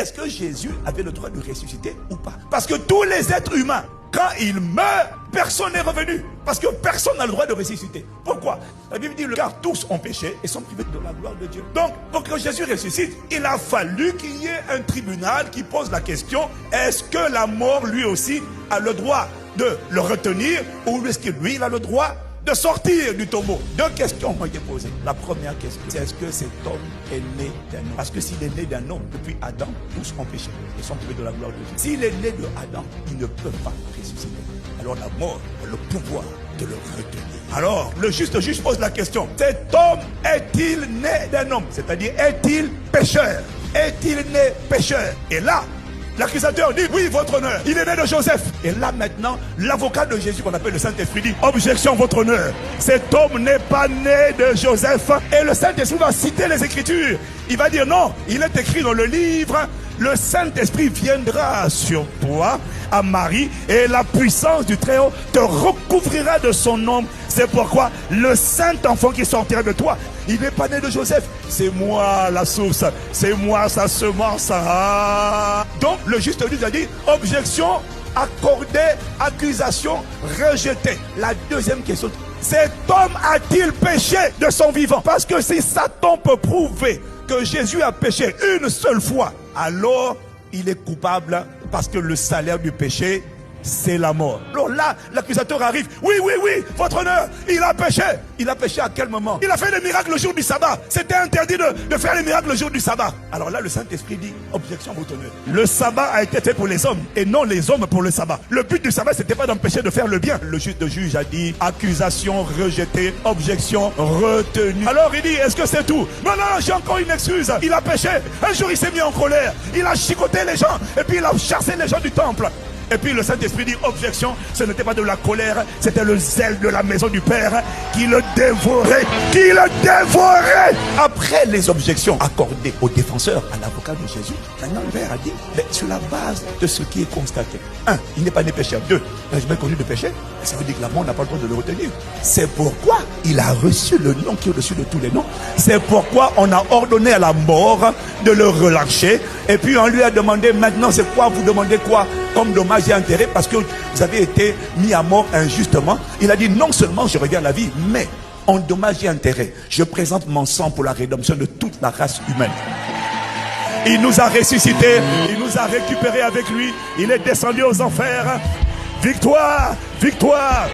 est-ce que Jésus avait le droit de ressusciter ou pas? Parce que tous les êtres humains, quand ils meurent, personne n'est revenu. Parce que personne n'a le droit de ressusciter. Pourquoi? La Bible dit, car tous ont péché et sont privés de la gloire de Dieu. Donc, pour que Jésus ressuscite, il a fallu qu'il y ait un tribunal qui pose la question, est-ce que la mort, lui aussi, a le droit de le retenir, ou est-ce que lui, il a le droit de sortir du tombeau? Deux questions ont été posées. La première question, c'est est-ce que cet homme est né d'un homme? Parce que s'il est né d'un homme, depuis Adam, tous ont péché et sont privés de la gloire de Dieu. S'il est né de Adam, il ne peut pas ressusciter. Alors la mort a le pouvoir de le retenir. Alors, le juste juge pose la question, cet homme est-il né d'un homme? C'est-à-dire, est-il pécheur? Est-il né pécheur? Et là, l'accusateur dit, oui, votre honneur, il est né de Joseph. Et là maintenant, l'avocat de Jésus qu'on appelle le Saint-Esprit dit, objection, votre honneur, cet homme n'est pas né de Joseph. Et le Saint-Esprit va citer les Écritures. Il va dire, non, il est écrit dans le livre, le Saint-Esprit viendra sur toi, à Marie, et la puissance du Très-Haut te recouvrira de son nom. C'est pourquoi le Saint-Enfant qui sortira de toi, il n'est pas né de Joseph. C'est moi la source, c'est moi sa semence. Ah. Donc le juste juge a dit, objection accordée, accusation rejetée. La deuxième question, cet homme a-t-il péché de son vivant? Parce que si Satan peut prouver que Jésus a péché une seule fois, alors il est coupable, parce que le salaire du péché, c'est la mort. Alors là, l'accusateur arrive. Oui, oui, oui, votre honneur, il a péché. Il a péché à quel moment? Il a fait des miracles le jour du sabbat. C'était interdit de faire les miracles le jour du sabbat. Alors là, le Saint-Esprit dit, objection, votre honneur. Le sabbat a été fait pour les hommes et non les hommes pour le sabbat. Le but du sabbat, c'était pas d'empêcher de faire le bien. Le juge a dit, accusation rejetée, objection retenue. Alors il dit, est-ce que c'est tout? Non, non, j'ai encore une excuse. Il a péché. Un jour, il s'est mis en colère. Il a chicoté les gens et puis il a chassé les gens du temple. Et puis le Saint-Esprit dit, objection, ce n'était pas de la colère, c'était le zèle de la maison du Père qui le dévorait, Après les objections accordées aux défenseurs, à l'avocat de Jésus, maintenant le Père a dit, mais sur la base de ce qui est constaté, 1, il n'est pas né pécheur, 2, il n'a jamais connu de péché, ça veut dire que la mort n'a pas le droit de le retenir. C'est pourquoi il a reçu le nom qui est au-dessus de tous les noms. C'est pourquoi on a ordonné à la mort de le relâcher. Et puis on lui a demandé, maintenant c'est quoi, vous demandez quoi comme dommage et intérêt, parce que vous avez été mis à mort injustement. Il a dit, non seulement je regarde la vie, mais en dommage et intérêt, je présente mon sang pour la rédemption de toute la race humaine. Il nous a ressuscités, il nous a récupérés avec lui, il est descendu aux enfers. Victoire, victoire.